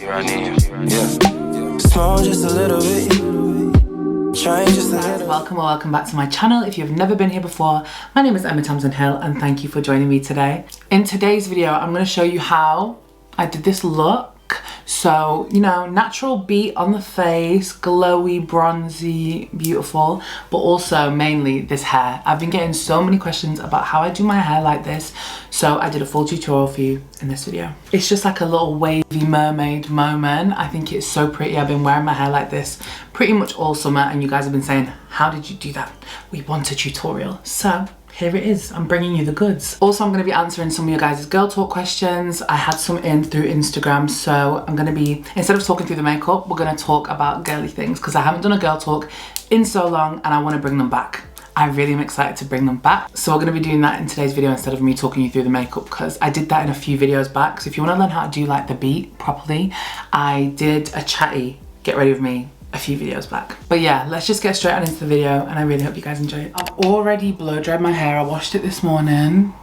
I need you. Yeah. Small just a little bit. Change just a little. Welcome back to my channel. If you've never been here before, my name is Emma Tamsin-Hill and thank you for joining me today. In today's video, I'm going to show you how I did this look. So, you know, natural beat on the face, glowy, bronzy, beautiful, but also mainly this hair. I've been getting so many questions about how I do my hair like this, so I did a full tutorial for you in this video. It's just like a little wavy mermaid moment. I think it's so pretty. I've been wearing my hair like this pretty much all summer and you guys have been saying, how did you do that? We want a tutorial. So here it is, I'm bringing you the goods. Also, I'm going to be answering some of your guys' girl talk questions. I had some in through Instagram, so I'm going to be, instead of talking through the makeup, we're going to talk about girly things because I haven't done a girl talk in so long and I want to bring them back. I really am excited to bring them back. So we're going to be doing that in today's video instead of me talking you through the makeup because I did that in a few videos back. So if you want to learn how to do like the beat properly, I did a chatty get ready with me a few videos back. But yeah, let's just get straight on into the video and I really hope you guys enjoy it. I've already blow dried my hair. I washed it this morning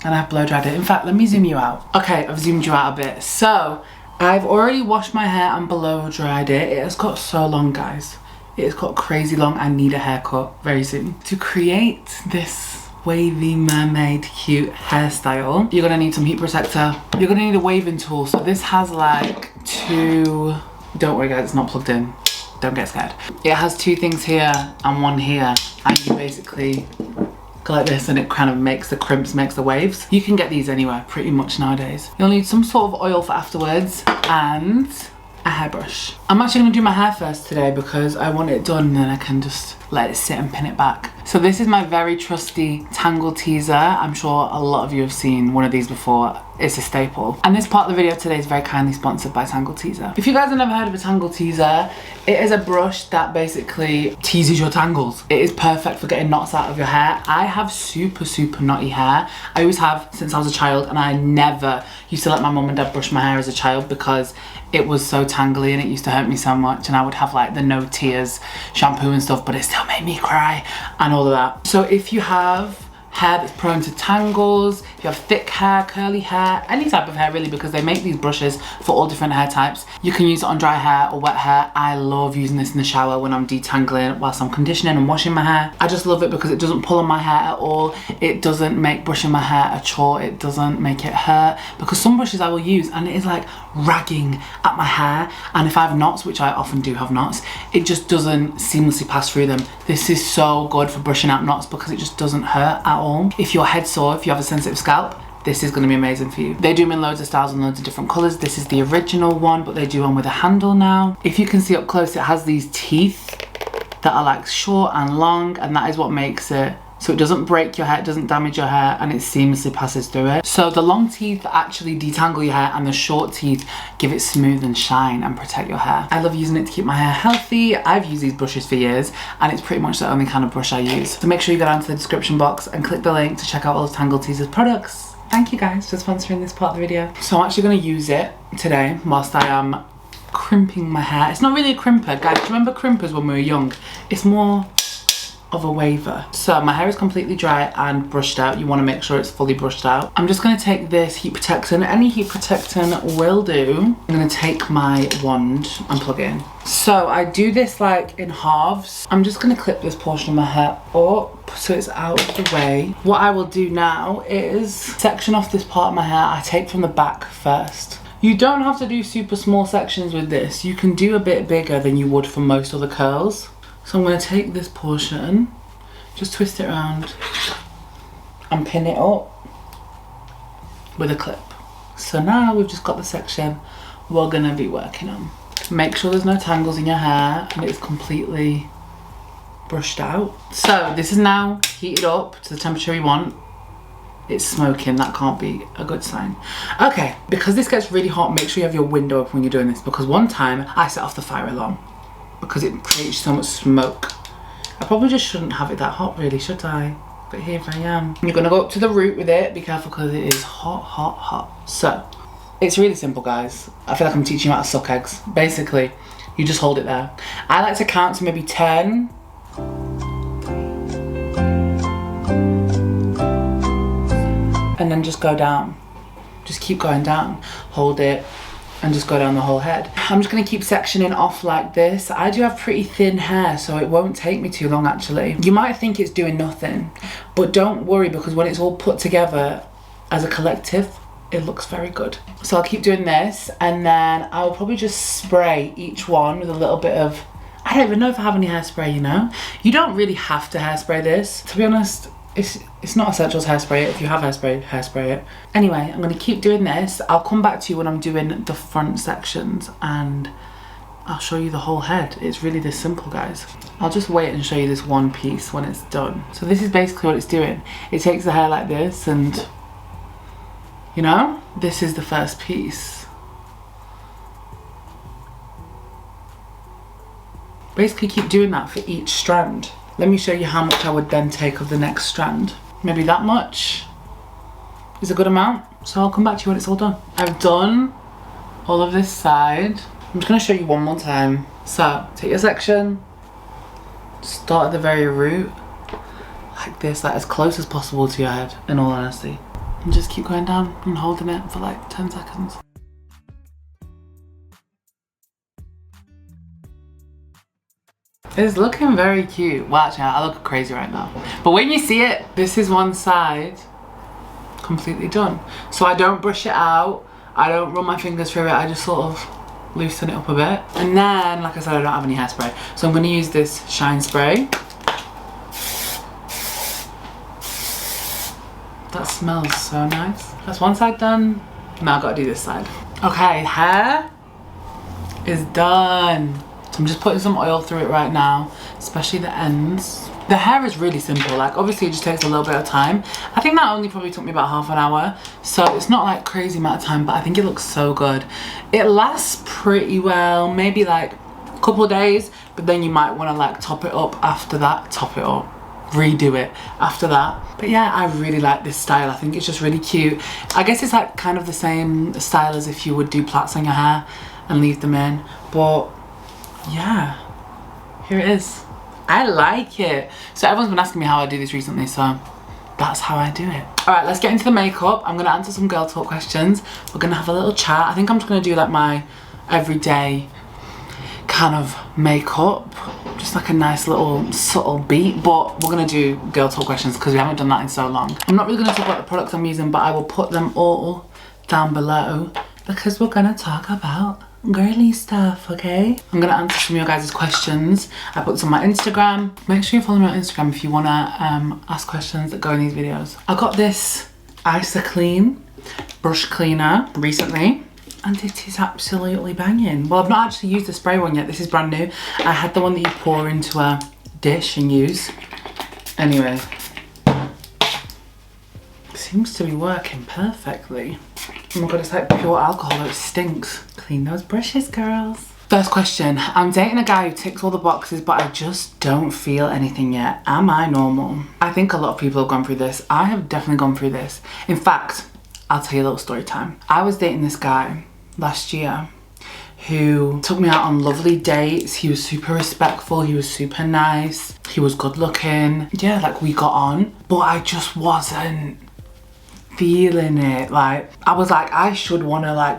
and I've blow dried it. In fact, let me zoom you out. Okay, I've zoomed you out a bit. So I've already washed my hair and blow dried it. It has got so long, guys. It has got crazy long. I need a haircut very soon. To create this wavy mermaid cute hairstyle, you're gonna need some heat protector. You're gonna need a waving tool. So this has like two, don't worry guys, it's not plugged in. Don't get scared. It has two things here and one here, and you basically go like this and it kind of makes the crimps, makes the waves. You can get these anywhere pretty much nowadays. You'll need some sort of oil for afterwards and a hairbrush. I'm actually gonna do my hair first today because I want it done and then I can just let it sit and pin it back. So this is my very trusty Tangle Teaser. I'm sure a lot of you have seen one of these before. It's a staple. And this part of the video today is very kindly sponsored by Tangle Teaser. If you guys have never heard of a Tangle Teaser, it is a brush that basically teases your tangles. It is perfect for getting knots out of your hair. I have super knotty hair. I always have since I was a child, and I never used to let my mum and dad brush my hair as a child because it was so tangly and it used to hurt me so much, and I would have like the no tears shampoo and stuff, but it still made me cry and all of that. So if you have hair that's prone to tangles, if you have thick hair, curly hair, any type of hair really, because they make these brushes for all different hair types. You can use it on dry hair or wet hair. I love using this in the shower when I'm detangling whilst I'm conditioning and washing my hair. I just love it because it doesn't pull on my hair at all. It doesn't make brushing my hair a chore. It doesn't make it hurt, because some brushes I will use and it is like ragging at my hair, and if I have knots, which I often do have knots, it just doesn't seamlessly pass through them. This is so good for brushing out knots because it just doesn't hurt at all. If your head's sore, if you have a sensitive scalp, this is going to be amazing for you. They do them in loads of styles and loads of different colours. This is the original one, but they do one with a handle now. If you can see up close, it has these teeth that are like short and long, and that is what makes it so it doesn't break your hair, it doesn't damage your hair, and it seamlessly passes through it. So the long teeth actually detangle your hair and the short teeth give it smooth and shine and protect your hair. I love using it to keep my hair healthy. I've used these brushes for years and it's pretty much the only kind of brush I use. So make sure you go down to the description box and click the link to check out all the Tangle Teaser's products. Thank you guys for sponsoring this part of the video. So I'm actually going to use it today whilst I am crimping my hair. It's not really a crimper, guys. Do you remember crimpers when we were young? It's more of a waver. So my hair is completely dry and brushed out. You want to make sure it's fully brushed out. I'm just going to take this heat protectant. Any heat protectant will do. I'm going to take my wand and plug it in. So I do this like in halves. I'm just going to clip this portion of my hair up so it's out of the way. What I will do now is section off this part of my hair. I take from the back first. You don't have to do super small sections with this. You can do a bit bigger than you would for most other curls. So I'm going to take this portion, just twist it around and pin it up with a clip. So now we've just got the section we're going to be working on. Make sure there's no tangles in your hair and it's completely brushed out. So this is now heated up to the temperature we want. It's smoking, that can't be a good sign. Okay, because this gets really hot, make sure you have your window open when you're doing this, because one time I set off the fire alarm because it creates so much smoke. I probably just shouldn't have it that hot really, should I? But here I am. You're gonna go up to the root with it. Be careful because it is hot. So, it's really simple, guys. I feel like I'm teaching you how to suck eggs. Basically, you just hold it there. I like to count to maybe 10. And then just go down. Just keep going down. Hold it. and just go down the whole head. I'm just gonna keep sectioning off like this. I do have pretty thin hair, so it won't take me too long actually. You might think it's doing nothing, but don't worry, because when it's all put together as a collective, it looks very good. So I'll keep doing this, and then I'll probably just spray each one with a little bit of, I don't even know if I have any hairspray, you know? You don't really have to hairspray this. To be honest, it's not essential to hairspray it. If you have hairspray, hairspray it. Anyway, I'm gonna keep doing this. I'll come back to you when I'm doing the front sections and I'll show you the whole head. It's really this simple, guys. I'll just wait and show you this one piece when it's done. So this is basically what it's doing. It takes the hair like this and, you know, this is the first piece. Basically keep doing that for each strand. Let me show you how much I would then take of the next strand. Maybe that much is a good amount. So I'll come back to you when it's all done. I've done all of this side. I'm just gonna show you one more time. So take your section, start at the very root, like this, like as close as possible to your head, in all honesty. And just keep going down and holding it for like 10 seconds. It's looking very cute. Well, actually, I look crazy right now. But when you see it, this is one side completely done. So I don't brush it out. I don't run my fingers through it. I just sort of loosen it up a bit. And then, like I said, I don't have any hairspray. So I'm going to use this shine spray. That smells so nice. That's one side done. Now I've got to do this side. Okay, hair is done. So I'm just putting some oil through it right now, especially the ends. The hair is really simple. Like, obviously it just takes a little bit of time. I think that only probably took me about half an hour. So it's not like crazy amount of time, but I think it looks so good. It lasts pretty well, maybe like a couple of days, but then you might want to like top it up after that. Top it up. Redo it after that. But yeah, I really like this style. I think it's just really cute. I guess it's like kind of the same style as if you would do plaits on your hair and leave them in, but yeah, here it is. I like it. So everyone's been asking me how I do this recently, so that's how I do it. All right, let's get into the makeup. I'm gonna answer some girl talk questions. We're gonna have a little chat. I think I'm just gonna do like my everyday kind of makeup, just like a nice little subtle beat, but we're gonna do girl talk questions because we haven't done that in so long. I'm not really gonna talk about the products I'm using, but I will put them all down below because we're gonna talk about girly stuff, okay? I'm gonna answer some of your guys' questions. I put some on my Instagram. Make sure you follow me on Instagram if you wanna ask questions that go in these videos. I got this Clean brush cleaner recently, and it is absolutely banging. Well, I've not actually used the spray one yet. This is brand new. I had the one that you pour into a dish and use. Anyway, seems to be working perfectly. Oh my god, it's like pure alcohol, it stinks. Clean those brushes, girls. First question, I'm dating a guy who ticks all the boxes, but I just don't feel anything yet. Am I normal? I think a lot of people have gone through this. I have definitely gone through this. In fact, I'll tell you a little story time. I was dating this guy last year who took me out on lovely dates. He was super respectful, he was super nice, he was good looking. Yeah, like we got on, but I just wasn't feeling it. Like, I was like, I should want to like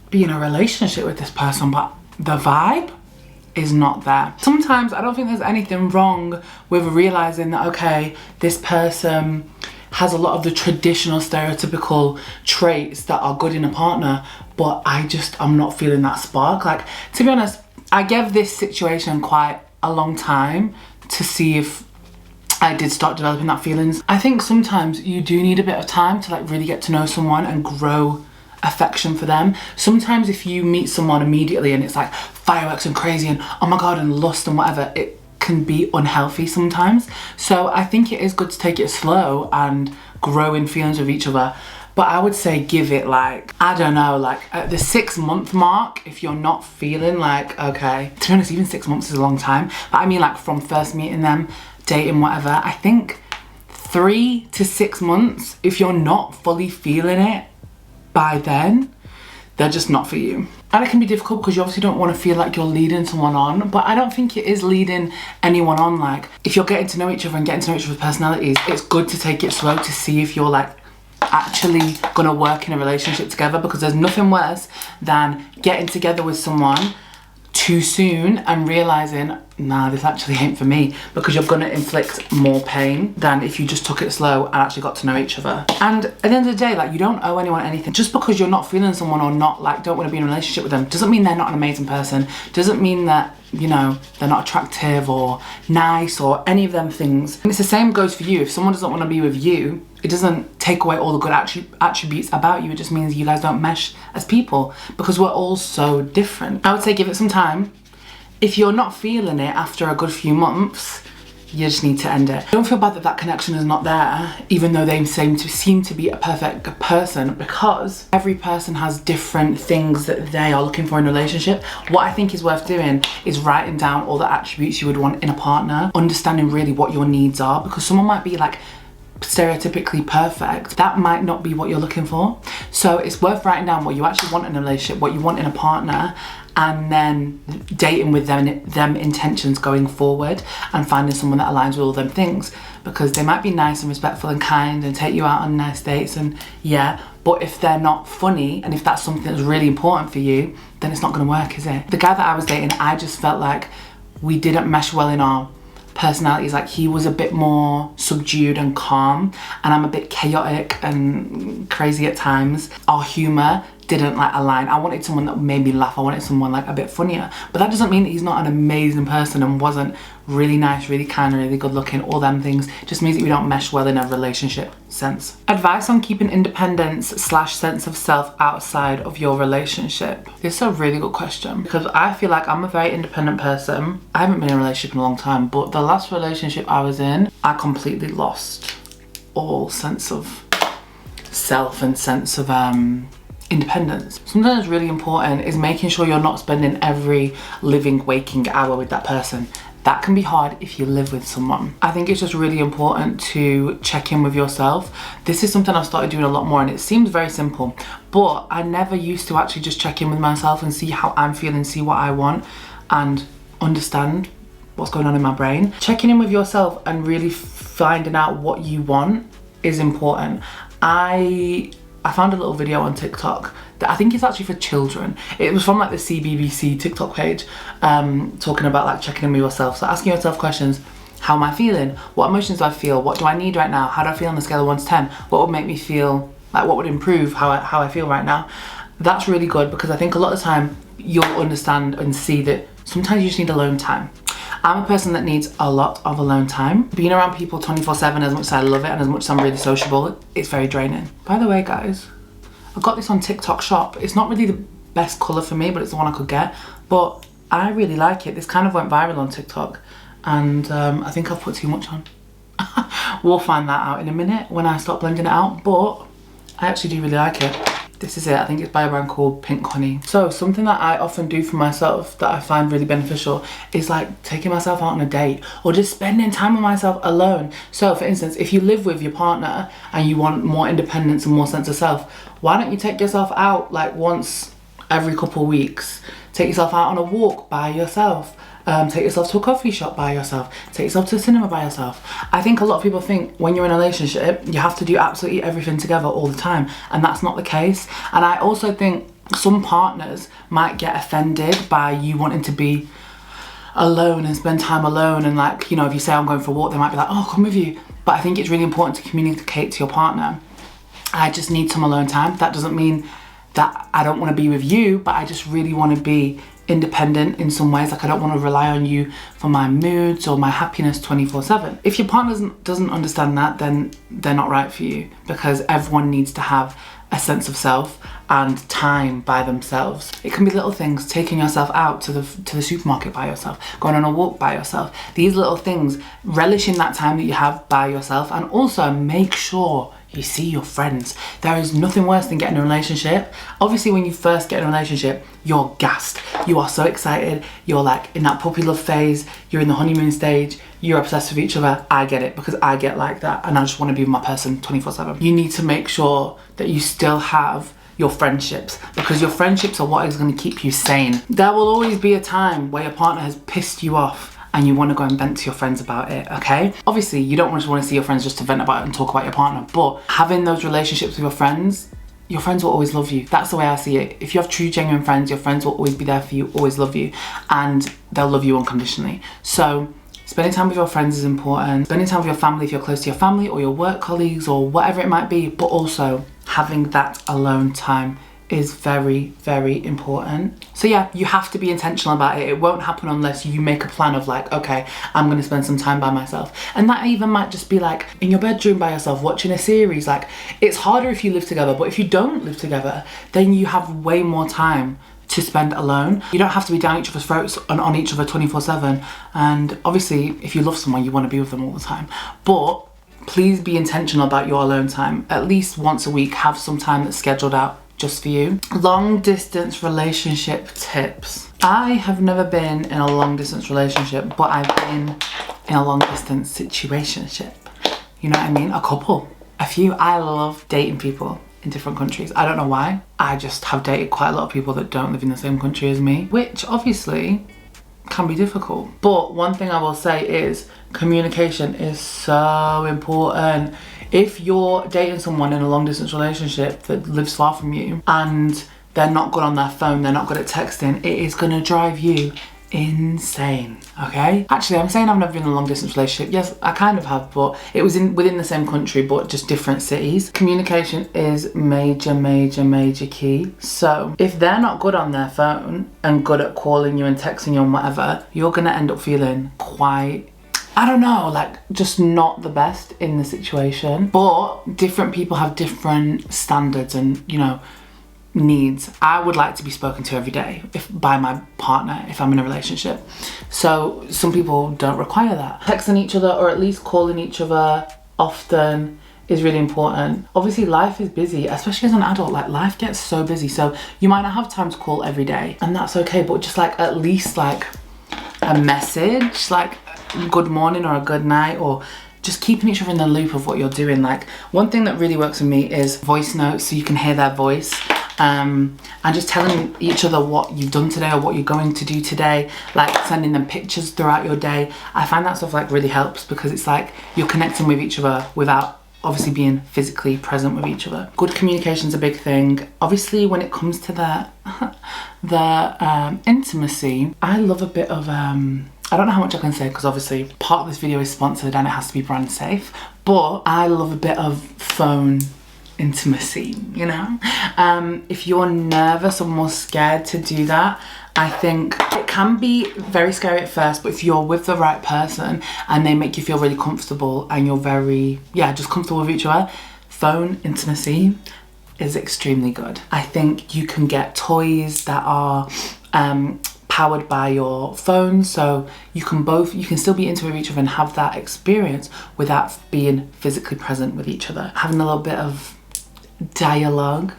be in a relationship with this person, but the vibe is not there. Sometimes I don't think there's anything wrong with realizing that, okay, this person has a lot of the traditional stereotypical traits that are good in a partner, but I'm not feeling that spark. Like, to be honest, I gave this situation quite a long time to see if I did start developing that feelings. I think sometimes you do need a bit of time to like really get to know someone and grow affection for them. Sometimes if you meet someone immediately and it's like fireworks and crazy and oh my god and lust and whatever, it can be unhealthy sometimes. So I think it is good to take it slow and grow in feelings with each other. But I would say give it like, I don't know, like at the 6 month mark, if you're not feeling like, okay, to be honest, even 6 months is a long time. But I mean like from first meeting them, dating, whatever, I think 3 to 6 months, if you're not fully feeling it by then, they're just not for you. And it can be difficult because you obviously don't want to feel like you're leading someone on, but I don't think it is leading anyone on. Like, if you're getting to know each other and getting to know each other's personalities, it's good to take it slow to see if you're like actually gonna work in a relationship together, because there's nothing worse than getting together with someone too soon and realizing, nah, this actually ain't for me, because you're gonna inflict more pain than if you just took it slow and actually got to know each other. And at the end of the day, like, you don't owe anyone anything. Just because you're not feeling someone or not, like, don't want to be in a relationship with them, doesn't mean they're not an amazing person, doesn't mean that, you know, they're not attractive or nice or any of them things. And it's the same goes for you. If someone doesn't want to be with you, it doesn't take away all the good attributes about you. It just means you guys don't mesh as people, because we're all so different. I would say give it some time. If you're not feeling it after a good few months, you just need to end it. Don't feel bad that that connection is not there, even though they seem to be a perfect person, because every person has different things that they are looking for in a relationship. What I think is worth doing is writing down all the attributes you would want in a partner, understanding really what your needs are, because someone might be like stereotypically perfect. That might not be what you're looking for. So it's worth writing down what you actually want in a relationship, what you want in a partner, and then dating with them intentions going forward and finding someone that aligns with all them things, because they might be nice and respectful and kind and take you out on nice dates, and yeah, but if they're not funny and if that's something that's really important for you, then it's not going to work, is it? The guy that I was dating, I just felt like we didn't mesh well in our personalities. Like, he was a bit more subdued and calm, and I'm a bit chaotic and crazy at times. Our humor didn't like align. I wanted someone that made me laugh. I wanted someone like a bit funnier, but that doesn't mean that he's not an amazing person and wasn't really nice, really kind, really good looking, all them things. It just means that we don't mesh well in a relationship sense. Advice on keeping independence / sense of self outside of your relationship. This is a really good question, because I feel like I'm a very independent person. I haven't been in a relationship in a long time, but the last relationship I was in, I completely lost all sense of self and sense of independence. Something that's really important is making sure you're not spending every living, waking hour with that person. That can be hard if you live with someone. I think it's just really important to check in with yourself. This is something I've started doing a lot more, and it seems very simple, but I never used to actually just check in with myself and see how I'm feeling, see what I want, and understand what's going on in my brain. Checking in with yourself and really finding out what you want is important. I found a little video on TikTok that I think is actually for children. It was from like the CBBC TikTok page, talking about like checking in with yourself. So asking yourself questions: how am I feeling? What emotions do I feel? What do I need right now? How do I feel on a scale of 1 to 10? What would make me feel, like what would improve how I feel right now? That's really good, because I think a lot of the time you'll understand and see that sometimes you just need alone time. I'm a person that needs a lot of alone time. Being around people 24/7, as much as I love it and as much as I'm really sociable, it's very draining. By the way, guys, I got this on TikTok Shop. It's not really the best colour for me, but it's the one I could get. But I really like it. This kind of went viral on TikTok, and I think I've put too much on. We'll find that out in a minute when I start blending it out, but I actually do really like it. This is it. I think it's by a brand called Pink Honey. So something that I often do for myself that I find really beneficial is like taking myself out on a date, or just spending time with myself alone. So for instance, if you live with your partner and you want more independence and more sense of self, why don't you take yourself out like once every couple of weeks? Take yourself out on a walk by yourself. Take yourself to a coffee shop by yourself. Take yourself to the cinema by yourself. I think a lot of people think when you're in a relationship, you have to do absolutely everything together all the time, and that's not the case. And I also think some partners might get offended by you wanting to be alone and spend time alone, and like, you know, if you say I'm going for a walk, they might be like, oh, come with you. But I think it's really important to communicate to your partner, I just need some alone time. That doesn't mean that I don't want to be with you, but I just really want to be independent in some ways. Like, I don't want to rely on you for my moods or my happiness 24/7. If your partner doesn't understand that, then they're not right for you, because everyone needs to have a sense of self and time by themselves. It can be little things: taking yourself out to the supermarket by yourself, going on a walk by yourself. These little things, relishing that time that you have by yourself, and also make sure you see your friends. There is nothing worse than getting in a relationship. Obviously, when you first get in a relationship, you're gassed. You are so excited. You're like in that puppy love phase. You're in the honeymoon stage. You're obsessed with each other. I get it, because I get like that, and I just want to be with my person 24/7. You need to make sure that you still have your friendships, because your friendships are what is going to keep you sane. There will always be a time where your partner has pissed you off and you want to go and vent to your friends about it, okay? Obviously, you don't just want to see your friends just to vent about it and talk about your partner, but having those relationships with your friends will always love you. That's the way I see it. If you have true, genuine friends, your friends will always be there for you, always love you, and they'll love you unconditionally. So spending time with your friends is important. Spending time with your family if you're close to your family, or your work colleagues, or whatever it might be, but also having that alone time is very, very important. So yeah, you have to be intentional about it. It won't happen unless you make a plan of like, okay, I'm gonna spend some time by myself. And that even might just be like in your bedroom by yourself, watching a series. Like, it's harder if you live together, but if you don't live together, then you have way more time to spend alone. You don't have to be down each other's throats and on each other 24/7. And obviously, if you love someone, you want to be with them all the time. But please be intentional about your alone time. At least once a week, have some time that's scheduled out just for you. Long distance relationship tips. I have never been in a long distance relationship, but I've been in a long distance situationship. You know what I mean? A couple, a few. I love dating people in different countries. I don't know why. I just have dated quite a lot of people that don't live in the same country as me, which obviously can be difficult. But one thing I will say is communication is so important. If you're dating someone in a long distance relationship that lives far from you and they're not good on their phone, they're not good at texting, it is gonna drive you insane, okay? Actually, I'm saying I've never been in a long distance relationship. Yes, I kind of have, but it was within the same country, but just different cities. Communication is major key. So if they're not good on their phone and good at calling you and texting you and whatever, you're gonna end up feeling quite, I don't know, like just not the best in the situation. But different people have different standards and, you know, needs. I would like to be spoken to every day by my partner if I'm in a relationship. So some people don't require that. Texting each other or at least calling each other often is really important. Obviously life is busy, especially as an adult, like life gets so busy. So you might not have time to call every day and that's okay, but just like at least like a message, like good morning or a good night, or just keeping each other in the loop of what you're doing. Like one thing that really works for me is voice notes, so you can hear their voice. And just telling each other what you've done today or what you're going to do today, like sending them pictures throughout your day. I find that stuff like really helps because it's like you're connecting with each other without obviously being physically present with each other. Good communication is a big thing. Obviously when it comes to the intimacy, I love a bit of I don't know how much I can say because obviously part of this video is sponsored and it has to be brand safe, but I love a bit of phone intimacy, you know? If you're nervous or more scared to do that, I think it can be very scary at first, but if you're with the right person and they make you feel really comfortable and you're very, just comfortable with each other, phone intimacy is extremely good. I think you can get toys that are powered by your phone, so you can still be intimate with each other and have that experience without being physically present with each other. Having a little bit of dialogue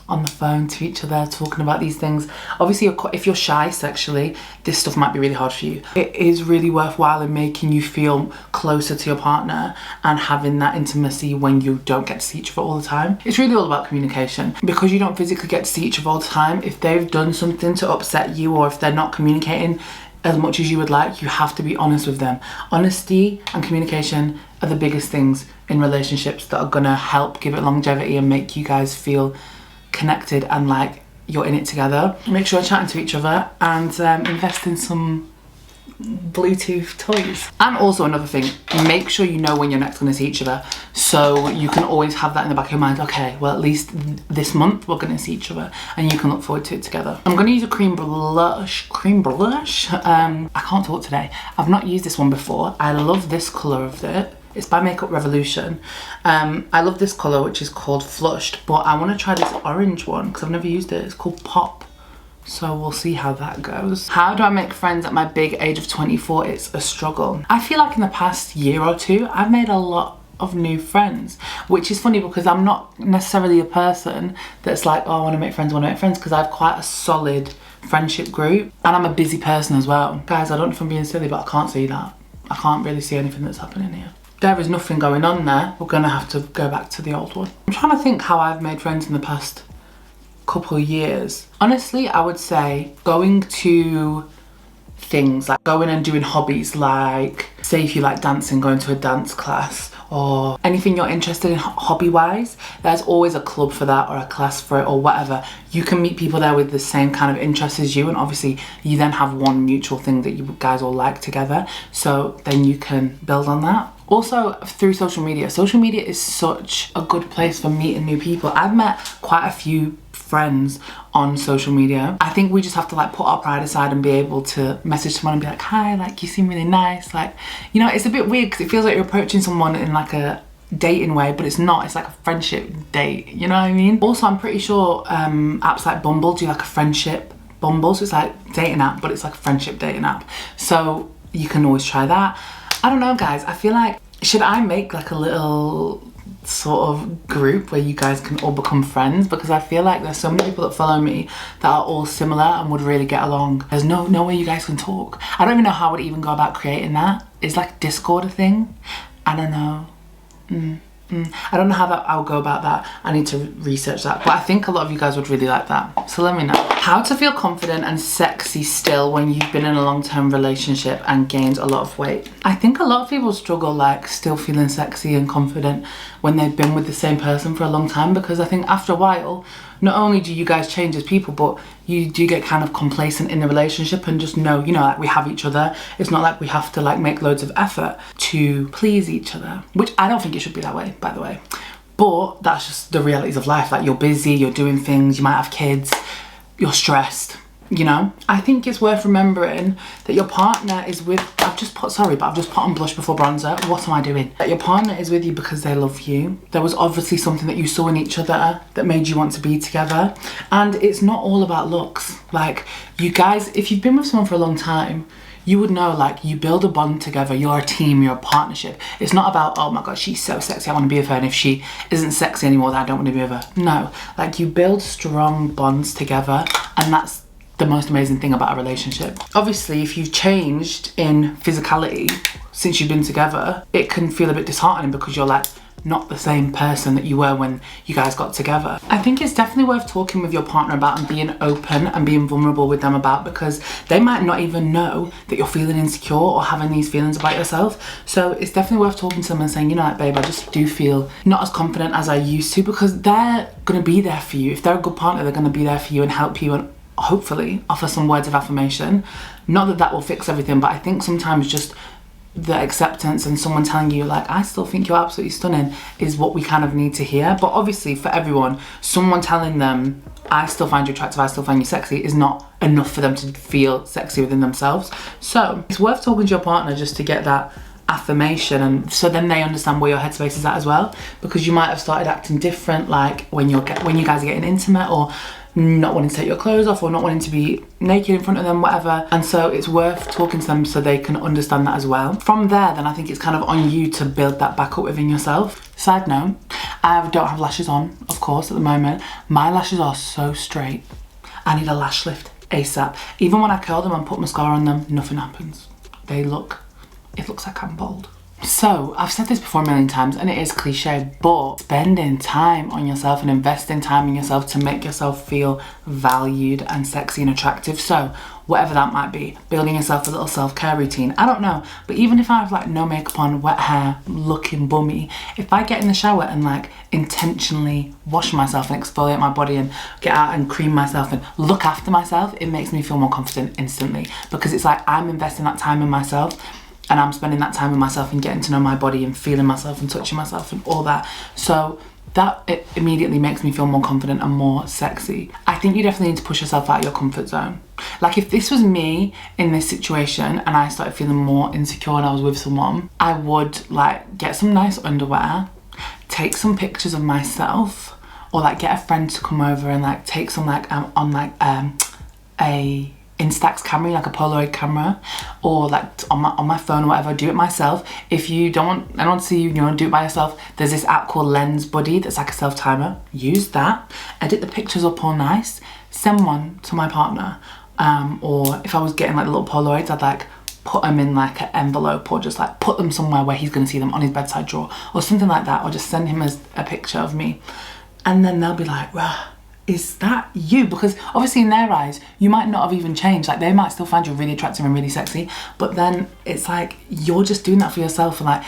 on the phone to each other, talking about these things. Obviously, if you're shy sexually, this stuff might be really hard for you. It is really worthwhile in making you feel closer to your partner and having that intimacy when you don't get to see each other all the time. It's really all about communication. Because you don't physically get to see each other all the time, if they've done something to upset you or if they're not communicating as much as you would like, you have to be honest with them. Honesty and communication are the biggest things in relationships that are gonna help give it longevity and make you guys feel connected and like you're in it together. Make sure you're chatting to each other and invest in some Bluetooth toys. And also another thing, make sure you know when you're next going to see each other, so you can always have that in the back of your mind. Okay, well at least this month we're going to see each other and you can look forward to it together. I'm going to use a cream blush. I can't talk today. I've not used this one before. I love this colour of it. It's by Makeup Revolution. I love this colour, which is called Flushed, but I want to try this orange one because I've never used it. It's called Pop. So we'll see how that goes. How do I make friends at my big age of 24? It's a struggle. I feel like in the past year or two, I've made a lot of new friends, which is funny because I'm not necessarily a person that's like, oh, I want to make friends, because I have quite a solid friendship group and I'm a busy person as well. Guys, I don't know if I'm being silly, but I can't see that. I can't really see anything that's happening here. There is nothing going on there. We're gonna have to go back to the old one. I'm trying to think how I've made friends in the past couple of years. Honestly, I would say going to things, like going and doing hobbies, like say if you like dancing, going to a dance class, or anything you're interested in hobby wise, there's always a club for that or a class for it or whatever. You can meet people there with the same kind of interests as you, and obviously you then have one mutual thing that you guys all like together, so then you can build on that. Also through social media is such a good place for meeting new people. I've met quite a few friends on social media. I think we just have to like put our pride aside and be able to message someone and be like, hi, like you seem really nice, like, you know, it's a bit weird because it feels like you're approaching someone in like a dating way, but it's not, it's like a friendship date, you know what I mean? Also, I'm pretty sure apps like Bumble do like a friendship Bumble, so it's like dating app, but it's like a friendship dating app, so you can always try that. I don't know guys, I feel like, should I make like a little sort of group where you guys can all become friends? Because I feel like there's so many people that follow me that are all similar and would really get along. There's no way you guys can talk. I don't even know how I would even go about creating that. Is like Discord a thing? I don't know. I don't know how that I'll go about that. I need to research that, but I think a lot of you guys would really like that, so let me know. How to feel confident and sexy still when you've been in a long-term relationship and gained a lot of weight. I think a lot of people struggle like still feeling sexy and confident when they've been with the same person for a long time, because I think after a while, not only do you guys change as people, but you do get kind of complacent in the relationship and just know, you know, like we have each other. It's not like we have to like make loads of effort to please each other, which I don't think it should be that way, by the way. But that's just the realities of life. Like you're busy, you're doing things, you might have kids, you're stressed, you know? I think it's worth remembering that your partner is with, I've just put on blush before bronzer. What am I doing? That your partner is with you because they love you. There was obviously something that you saw in each other that made you want to be together. And it's not all about looks. Like you guys, if you've been with someone for a long time, you would know like you build a bond together, you're a team, you're a partnership. It's not about, oh my God, she's so sexy, I want to be with her, and if she isn't sexy anymore, then I don't want to be with her. No, like you build strong bonds together, and that's the most amazing thing about a relationship. Obviously, if you've changed in physicality since you've been together, it can feel a bit disheartening because you're like not the same person that you were when you guys got together. I think it's definitely worth talking with your partner about and being open and being vulnerable with them about, because they might not even know that you're feeling insecure or having these feelings about yourself. So it's definitely worth talking to them and saying, you know, like, babe, I just do feel not as confident as I used to, because they're gonna be there for you. If they're a good partner, they're gonna be there for you and help you and hopefully offer some words of affirmation. Not that that will fix everything, but I think sometimes just the acceptance and someone telling you like, I still think you're absolutely stunning, is what we kind of need to hear. But obviously for everyone, someone telling them, I still find you attractive, I still find you sexy, is not enough for them to feel sexy within themselves. So it's worth talking to your partner just to get that affirmation, and so then they understand where your headspace is at as well, because you might have started acting different, like when you guys are getting intimate, or not wanting to take your clothes off, or not wanting to be naked in front of them, whatever. And so it's worth talking to them so they can understand that as well. From there, then I think it's kind of on you to build that back up within yourself. Side note, I don't have lashes on, of course, at the moment. My lashes are so straight. I need a lash lift ASAP. Even when I curl them and put mascara on them, nothing happens. It looks like I'm bald. So I've said this before a million times, and it is cliche, but spending time on yourself and investing time in yourself to make yourself feel valued and sexy and attractive. So whatever that might be, building yourself a little self-care routine, I don't know, but even if I have like no makeup on, wet hair, looking bummy, if I get in the shower and like intentionally wash myself and exfoliate my body and get out and cream myself and look after myself, it makes me feel more confident instantly, because it's like I'm investing that time in myself. And I'm spending that time with myself and getting to know my body and feeling myself and touching myself and all that. So that it immediately makes me feel more confident and more sexy. I think you definitely need to push yourself out of your comfort zone. Like if this was me in this situation and I started feeling more insecure and I was with someone, I would like get some nice underwear, take some pictures of myself, or like get a friend to come over and like take some like on like a Instax camera, like a Polaroid camera, or like on my phone or whatever. Do it myself. If you don't want anyone to see you, you want to do it by yourself, there's this app called Lens Buddy that's like a self timer. Use that, edit the pictures up all nice, send one to my partner, or if I was getting like little Polaroids, I'd like put them in like an envelope, or just like put them somewhere where he's going to see them, on his bedside drawer or something like that, or just send him as a picture of me, and then they'll be like, wow, is that you? Because obviously in their eyes, you might not have even changed. Like, they might still find you really attractive and really sexy, but then it's like, you're just doing that for yourself. And like,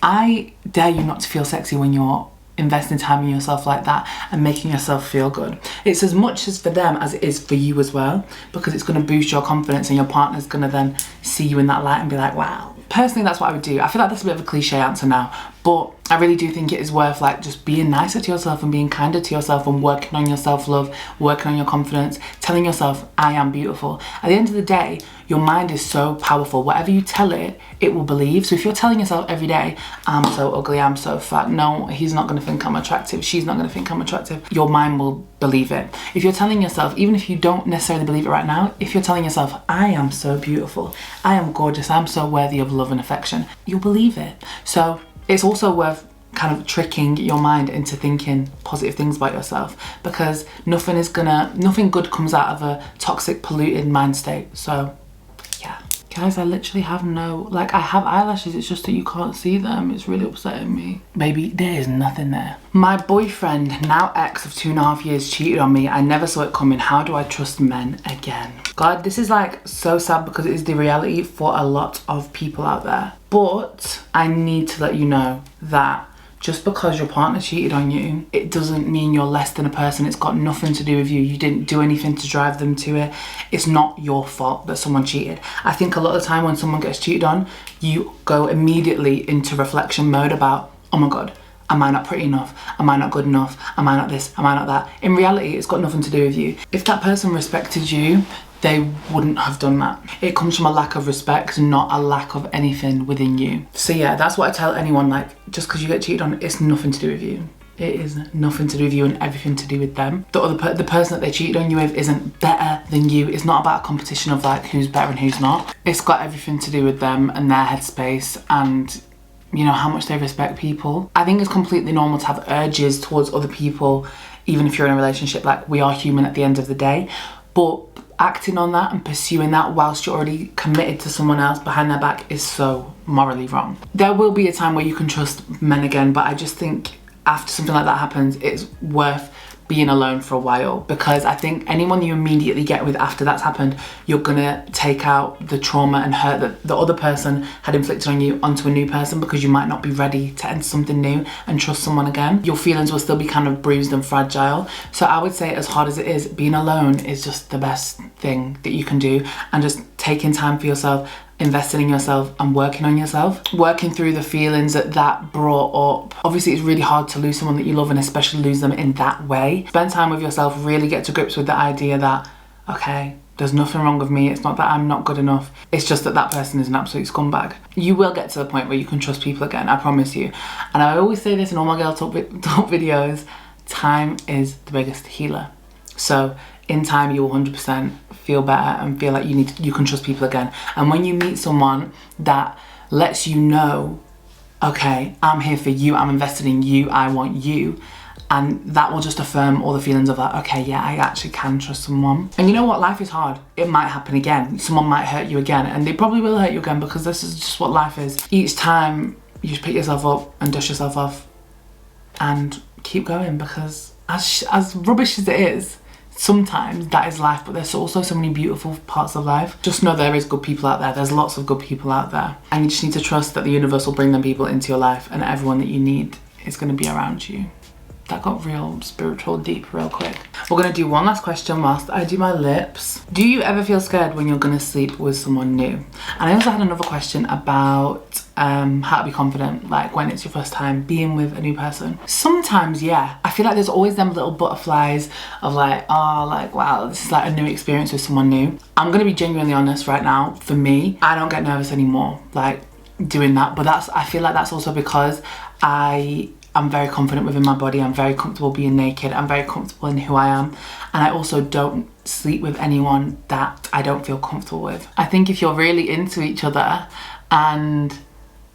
I dare you not to feel sexy when you're investing time in yourself like that and making yourself feel good. It's as much as for them as it is for you as well, because it's going to boost your confidence and your partner's going to then see you in that light and be like, wow. Personally, that's what I would do. I feel like that's a bit of a cliche answer now, but I really do think it is worth like just being nicer to yourself and being kinder to yourself and working on your self-love, working on your confidence, telling yourself, I am beautiful. At the end of the day, your mind is so powerful. Whatever you tell it, it will believe. So if you're telling yourself every day, I'm so ugly, I'm so fat, no, he's not going to think I'm attractive, she's not going to think I'm attractive, your mind will believe it. If you're telling yourself, even if you don't necessarily believe it right now, if you're telling yourself, I am so beautiful, I am gorgeous, I'm so worthy of love and affection, you'll believe it. So it's also worth kind of tricking your mind into thinking positive things about yourself, because nothing good comes out of a toxic, polluted mind state. So yeah. Guys, I literally have no, like, I have eyelashes, it's just that you can't see them. It's really upsetting me. Baby, there is nothing there. My boyfriend, now ex of 2.5 years, cheated on me. I never saw it coming. How do I trust men again? God, this is like so sad, because it is the reality for a lot of people out there. But I need to let you know that just because your partner cheated on you, it doesn't mean you're less than a person. It's got nothing to do with you. You didn't do anything to drive them to it. It's not your fault that someone cheated. I think a lot of the time when someone gets cheated on, you go immediately into reflection mode about, oh my God, am I not pretty enough? Am I not good enough? Am I not this? Am I not that? In reality, it's got nothing to do with you. If that person respected you, they wouldn't have done that. It comes from a lack of respect, not a lack of anything within you. So yeah, that's what I tell anyone, like, just because you get cheated on, it's nothing to do with you. It is nothing to do with you and everything to do with them. The person that they cheated on you with isn't better than you. It's not about a competition of like who's better and who's not. It's got everything to do with them and their headspace and, you know, how much they respect people. I think it's completely normal to have urges towards other people, even if you're in a relationship. Like, we are human at the end of the day, but acting on that and pursuing that whilst you're already committed to someone else behind their back is so morally wrong. There will be a time where you can trust men again, but I just think after something like that happens, it's worth being alone for a while, because I think anyone you immediately get with after that's happened, you're gonna take out the trauma and hurt that the other person had inflicted on you onto a new person, because you might not be ready to enter something new and trust someone again. Your feelings will still be kind of bruised and fragile. So I would say, as hard as it is, being alone is just the best thing that you can do, and just taking time for yourself, investing in yourself and working on yourself, working through the feelings that brought up. Obviously, it's really hard to lose someone that you love, and especially lose them in that way. Spend time with yourself, really get to grips with the idea that, okay, there's nothing wrong with me. It's not that I'm not good enough. It's just that that person is an absolute scumbag. You will get to the point where you can trust people again, I promise you. And I always say this in all my girl talk videos, time is the biggest healer. So in time, you will 100% feel better and feel like you can trust people again. And when you meet someone that lets you know, okay, I'm here for you, I'm invested in you, I want you, and that will just affirm all the feelings of like, okay, yeah, I actually can trust someone. And you know what? Life is hard. It might happen again. Someone might hurt you again, and they probably will hurt you again, because this is just what life is. Each time, you just pick yourself up and dust yourself off and keep going, because as rubbish as it is, sometimes that is life, but there's also so many beautiful parts of life. Just know there is good people out there. There's lots of good people out there, and you just need to trust that the universe will bring them people into your life, and everyone that you need is going to be around you. That got real spiritual deep real quick. We're gonna do one last question whilst I do my lips. Do you ever feel scared when you're gonna sleep with someone new? And I also had another question about how to be confident, like when it's your first time being with a new person. Sometimes, yeah. I feel like there's always them little butterflies of like, oh, like, wow, this is like a new experience with someone new. I'm gonna be genuinely honest right now. For me, I don't get nervous anymore, like doing that. But I feel like that's also because I'm very confident within my body. I'm very comfortable being naked. I'm very comfortable in who I am. And I also don't sleep with anyone that I don't feel comfortable with. I think if you're really into each other and,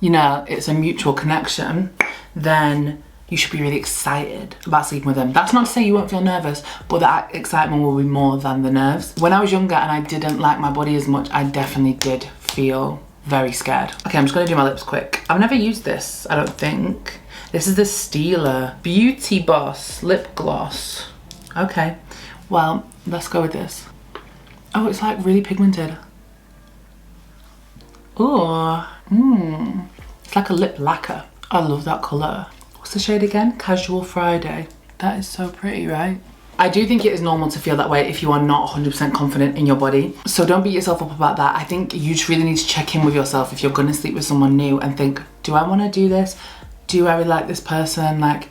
you know, it's a mutual connection, then you should be really excited about sleeping with them. That's not to say you won't feel nervous, but that excitement will be more than the nerves. When I was younger and I didn't like my body as much, I definitely did feel very scared. Okay, I'm just gonna do my lips quick. I've never used this, I don't think. This is the Stila Beauty Boss lip gloss. Okay, Well, let's go with this. Oh, it's like really pigmented. Oh, it's like a lip lacquer. I love that colour. What's the shade again? Casual Friday. That is so pretty, right? I do think it is normal to feel that way if you are not 100% confident in your body. So don't beat yourself up about that. I think you just really need to check in with yourself if you're gonna sleep with someone new and think, do I wanna do this? Do I really like this person? Like,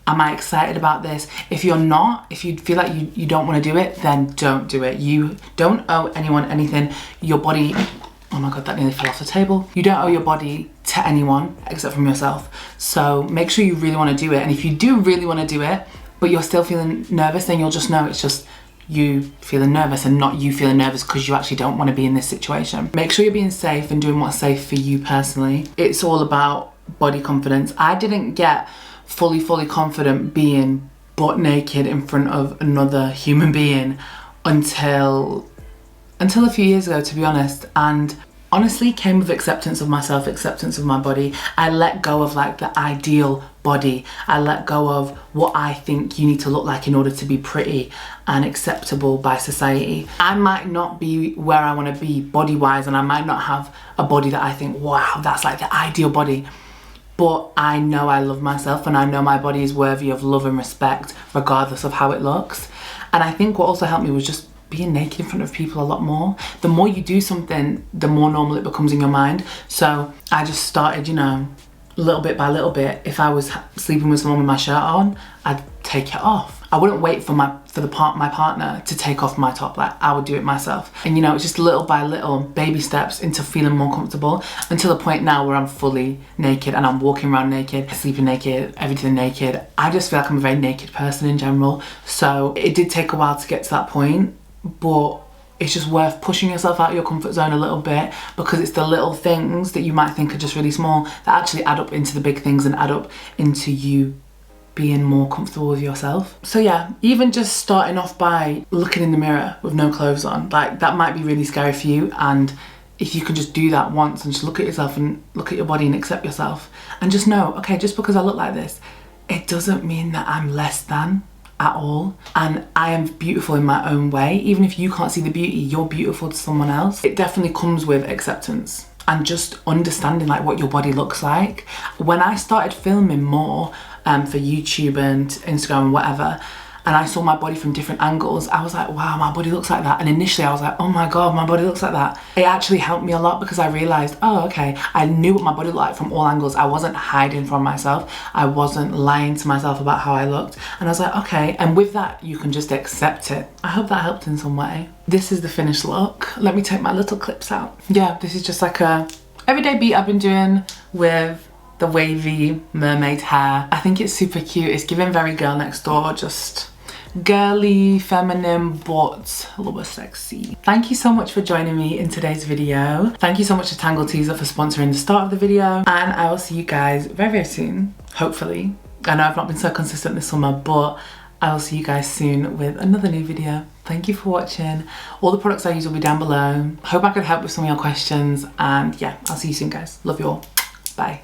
am I excited about this? If you're not, if you feel like you don't wanna do it, then don't do it. You don't owe anyone anything. Your body, oh my God, that nearly fell off the table. You don't owe your body to anyone except from yourself. So make sure you really wanna do it. And if you do really wanna do it, but you're still feeling nervous, then you'll just know it's just you feeling nervous and not you feeling nervous because you actually don't want to be in this situation. Make sure you're being safe and doing what's safe for you personally. It's all about body confidence. I didn't get fully confident being butt naked in front of another human being until a few years ago, to be honest. And honestly came with acceptance of myself, acceptance of my body. I let go of like the ideal body. I let go of what I think you need to look like in order to be pretty and acceptable by society. I might not be where I want to be body wise, and I might not have a body that I think, wow, that's like the ideal body. But I know I love myself, and I know my body is worthy of love and respect regardless of how it looks. And I think what also helped me was just being naked in front of people a lot more. The more you do something, the more normal it becomes in your mind. So I just started, you know, little bit by little bit. If I was sleeping with someone with my shirt on, I'd take it off. I wouldn't wait for my partner to take off my top. Like, I would do it myself. And you know, it's just little by little baby steps into feeling more comfortable, until the point now where I'm fully naked and I'm walking around naked, sleeping naked, everything naked. I just feel like I'm a very naked person in general. So it did take a while to get to that point, but it's just worth pushing yourself out of your comfort zone a little bit, because it's the little things that you might think are just really small that actually add up into the big things and add up into you being more comfortable with yourself. So yeah, even just starting off by looking in the mirror with no clothes on, like that might be really scary for you. And if you can just do that once and just look at yourself and look at your body and accept yourself and just know, okay, just because I look like this, it doesn't mean that I'm less than at all, and I am beautiful in my own way. Even if you can't see the beauty, you're beautiful to someone else. It definitely comes with acceptance and just understanding like what your body looks like. When I started filming more for YouTube and Instagram and whatever, and I saw my body from different angles, I was like, wow, my body looks like that. And initially I was like, oh my God, my body looks like that. It actually helped me a lot, because I realized, oh, okay, I knew what my body looked like from all angles. I wasn't hiding from myself. I wasn't lying to myself about how I looked. And I was like, okay. And with that, you can just accept it. I hope that helped in some way. This is the finished look. Let me take my little clips out. Yeah, this is just like a everyday beat I've been doing with the wavy mermaid hair. I think it's super cute. It's giving very girl next door, just girly, feminine, but a little bit sexy. Thank you so much for joining me in today's video. Thank you so much to Tangle Teaser for sponsoring the start of the video, and I will see you guys very, very soon, hopefully. I know I've not been so consistent this summer, but I will see you guys soon with another new video. Thank you for watching. All the products I use will be down below. Hope I could help with some of your questions, and yeah, I'll see you soon, guys. Love you all. Bye.